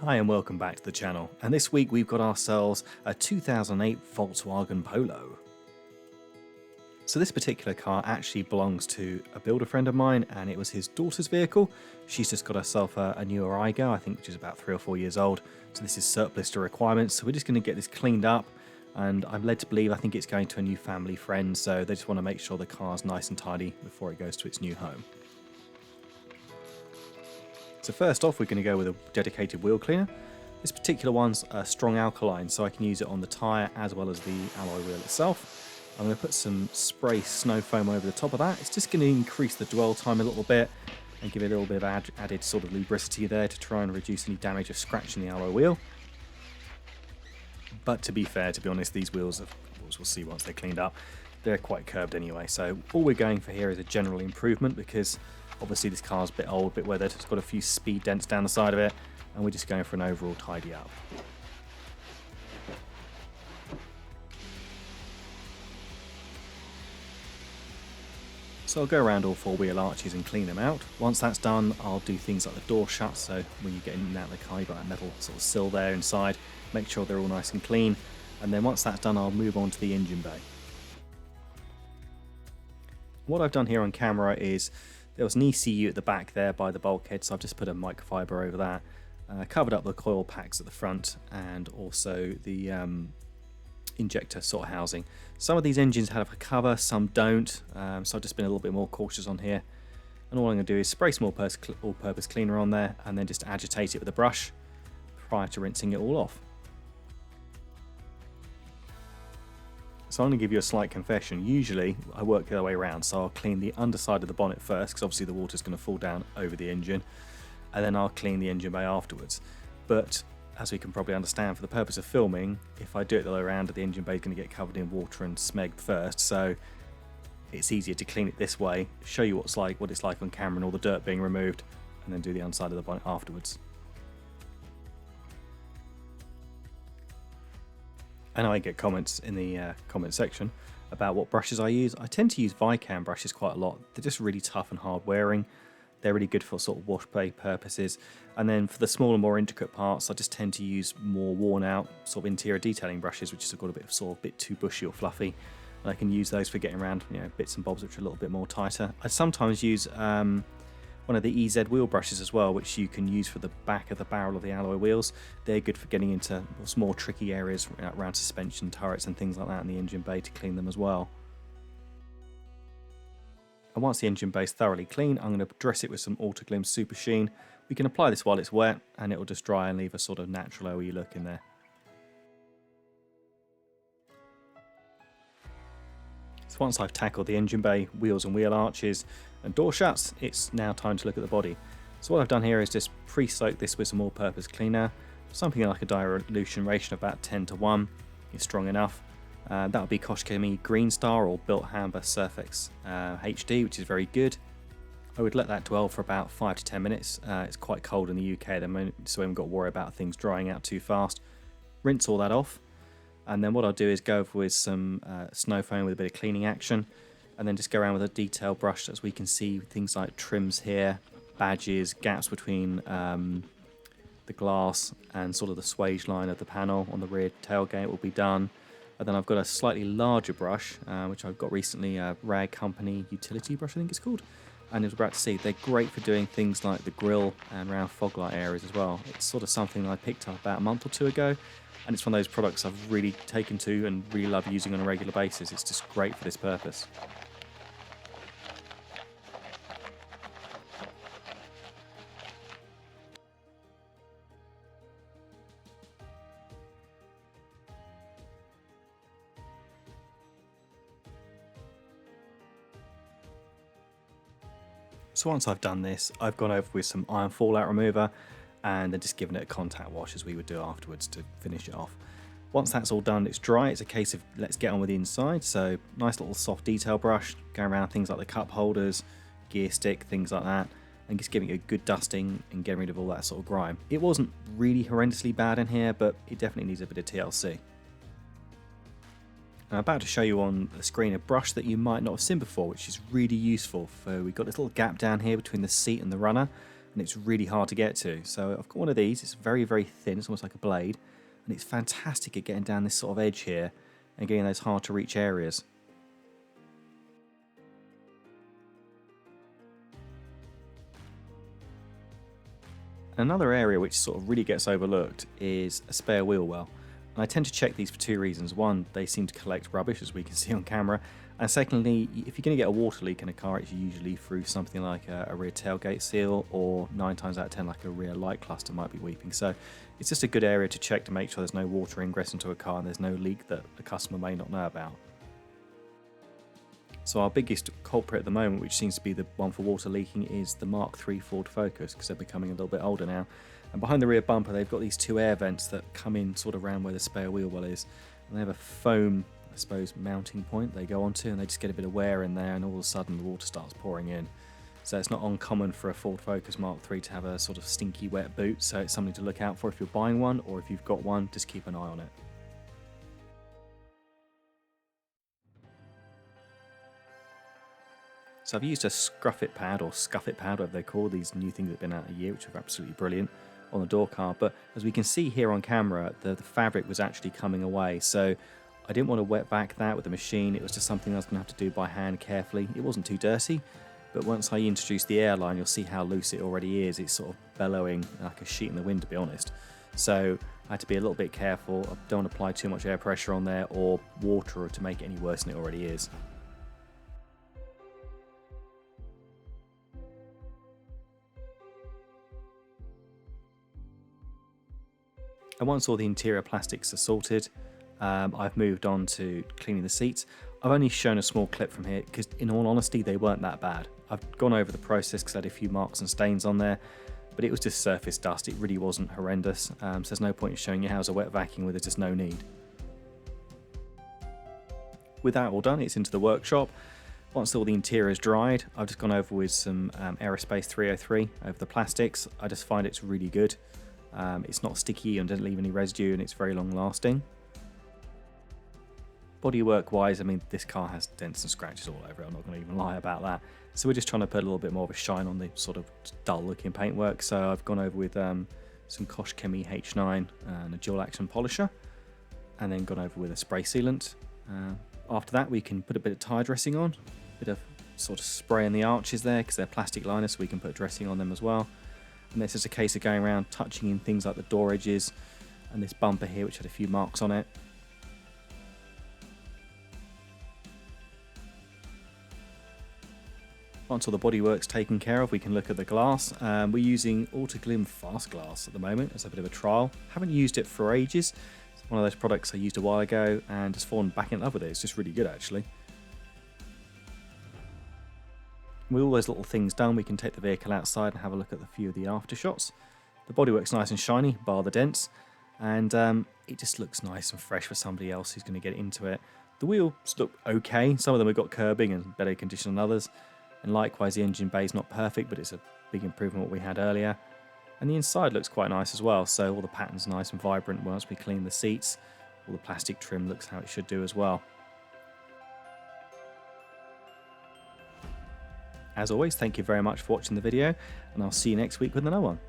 Hi and welcome back to the channel, and this week we've got ourselves a 2008 Volkswagen Polo. So this particular car actually belongs to a builder friend of mine, and it was his daughter's vehicle. She's just got herself a newer Igo, I think, which is about 3 or 4 years old, so this is surplus to requirements. So we're just going to get this cleaned up, and I'm led to believe I think it's going to a new family friend, so they just want to make sure the car's nice and tidy before it goes to its new home. So first off, we're going to go with a dedicated wheel cleaner. This particular one's a strong alkaline, so I can use it on the tyre as well as the alloy wheel itself. I'm going to put some spray snow foam over the top of that. It's just going to increase the dwell time a little bit and give it a little bit of added sort of lubricity there to try and reduce any damage of scratching the alloy wheel. But to be fair, to be honest, these wheels, we'll see once they're cleaned up, they're quite curved anyway. So all we're going for here is a general improvement, because obviously this car's a bit old, a bit weathered. It's got a few speed dents down the side of it, and we're just going for an overall tidy up. So I'll go around all 4 wheel arches and clean them out. Once that's done, I'll do things like the door shuts, so when you get in and out of the car, you've got that metal sort of sill there inside. Make sure they're all nice and clean, and then once that's done, I'll move on to the engine bay. What I've done here on camera is, there was an ECU at the back there by the bulkhead, so I've just put a microfiber over that, covered up the coil packs at the front, and also the injector sort of housing. Some of these engines have a cover, some don't, so I've just been a little bit more cautious on here. And all I'm going to do is spray some all-purpose cleaner on there, and then just agitate it with a brush prior to rinsing it all off. So I'm going to give you a slight confession. Usually I work the other way around, so I'll clean the underside of the bonnet first, because obviously the water's going to fall down over the engine, and then I'll clean the engine bay afterwards. But as we can probably understand, for the purpose of filming, if I do it the other way around, the engine bay is going to get covered in water and smeg first, so it's easier to clean it this way, show you what it's like on camera and all the dirt being removed, and then do the underside of the bonnet afterwards. And I get comments in the comment section about what brushes I use. I tend to use Vicam brushes quite a lot. They're just really tough and hard wearing. They're really good for sort of wash bay purposes. And then for the smaller, more intricate parts, I just tend to use more worn out sort of interior detailing brushes, which has got a bit of sort of bit too bushy or fluffy. And I can use those for getting around, bits and bobs which are a little bit more tighter. I sometimes use one of the EZ wheel brushes as well, which you can use for the back of the barrel of the alloy wheels. They're good for getting into more tricky areas around suspension turrets and things like that in the engine bay to clean them as well. And once the engine bay is thoroughly clean, I'm going to dress it with some Autoglim Super Sheen. We can apply this while it's wet, and it will just dry and leave a sort of natural OE look in there. So once I've tackled the engine bay, wheels and wheel arches, and door shuts, it's now time to look at the body. So what I've done here is just pre-soak this with some all-purpose cleaner, something like a dilution ratio of about 10:1. It's strong enough. That would be Koshkemi Green Star or Built Hamber Surfex HD, which is very good. I would let that dwell for about 5 to 10 minutes. It's quite cold in the UK at the moment, so we haven't got to worry about things drying out too fast. Rinse all that off, and then what I'll do is go with some snow foam with a bit of cleaning action, and then just go around with a detail brush, as we can see things like trims here, badges, gaps between the glass and sort of the swage line of the panel on the rear tailgate will be done. And then I've got a slightly larger brush, which I've got recently, a Rag Company utility brush I think it's called, and as we're about to see, they're great for doing things like the grille and around fog light areas as well. It's sort of something I picked up about a month or 2 ago, and it's one of those products I've really taken to and really love using on a regular basis. It's just great for this purpose. So once I've done this, I've gone over with some iron fallout remover and then just given it a contact wash as we would do afterwards to finish it off. Once that's all done, it's dry, it's a case of let's get on with the inside. So nice little soft detail brush, going around things like the cup holders, gear stick, things like that, and just giving it a good dusting and getting rid of all that sort of grime. It wasn't really horrendously bad in here, but it definitely needs a bit of TLC. I'm about to show you on the screen a brush that you might not have seen before, which is really useful. We've got this little gap down here between the seat and the runner, and it's really hard to get to. So I've got one of these. It's very, very thin. It's almost like a blade, and it's fantastic at getting down this sort of edge here and getting those hard to reach areas. Another area which sort of really gets overlooked is a spare wheel well. And I tend to check these for two reasons. One, they seem to collect rubbish, as we can see on camera. And secondly, if you're going to get a water leak in a car, it's usually through something like a rear tailgate seal, or 9 times out of 10 like a rear light cluster might be weeping. So it's just a good area to check to make sure there's no water ingress into a car and there's no leak that the customer may not know about. So our biggest culprit at the moment, which seems to be the one for water leaking, is the Mark III Ford Focus, because they're becoming a little bit older now. And behind the rear bumper, they've got these two air vents that come in sort of around where the spare wheel well is. And they have a foam, I suppose, mounting point they go onto, and they just get a bit of wear in there, and all of a sudden the water starts pouring in. So it's not uncommon for a Ford Focus Mark III to have a sort of stinky wet boot, so it's something to look out for if you're buying one, or if you've got one, just keep an eye on it. So I've used a scruff it pad, or scuff it pad, whatever they call these new things that have been out a year, which are absolutely brilliant, on the door card. But as we can see here on camera, the fabric was actually coming away. So I didn't want to wet back that with the machine. It was just something I was going to have to do by hand carefully. It wasn't too dirty, but once I introduce the airline, you'll see how loose it already is. It's sort of bellowing like a sheet in the wind, to be honest. So I had to be a little bit careful. I don't want to apply too much air pressure on there or water to make it any worse than it already is. And once all the interior plastics are sorted, I've moved on to cleaning the seats. I've only shown a small clip from here because, in all honesty, they weren't that bad. I've gone over the process because I had a few marks and stains on there, but it was just surface dust. It really wasn't horrendous, so there's no point in showing you how's a wet vacuum where there's just no need. With that all done, it's into the workshop. Once all the interior is dried, I've just gone over with some Aerospace 303 over the plastics. I just find it's really good. It's not sticky and doesn't leave any residue, and it's very long lasting. Bodywork wise, I mean, this car has dents and scratches all over it. I'm not going to even lie about that. So we're just trying to put a little bit more of a shine on the sort of dull looking paintwork. So I've gone over with some Kosh Chemie H9 and a dual action polisher, and then gone over with a spray sealant. After that, we can put a bit of tire dressing on, a bit of sort of spray in the arches there because they're plastic liners, so we can put dressing on them as well. And it's just a case of going around touching in things like the door edges and this bumper here, which had a few marks on it. Once all the bodywork's taken care of, we can look at the glass. We're using Autoglim Fast Glass at the moment as a bit of a trial. Haven't used it for ages. It's one of those products I used a while ago and just fallen back in love with it. It's just really good, actually. With all those little things done, we can take the vehicle outside and have a look at a few of the after shots. The bodywork's nice and shiny, bar the dents, and it just looks nice and fresh for somebody else who's going to get into it. The wheels look okay. Some of them have got curbing and better condition than others, and likewise the engine bay is not perfect, but it's a big improvement on what we had earlier. And the inside looks quite nice as well, so all the pattern's nice and vibrant. Once we clean the seats, all the plastic trim looks how it should do as well. As always, thank you very much for watching the video, and I'll see you next week with another one.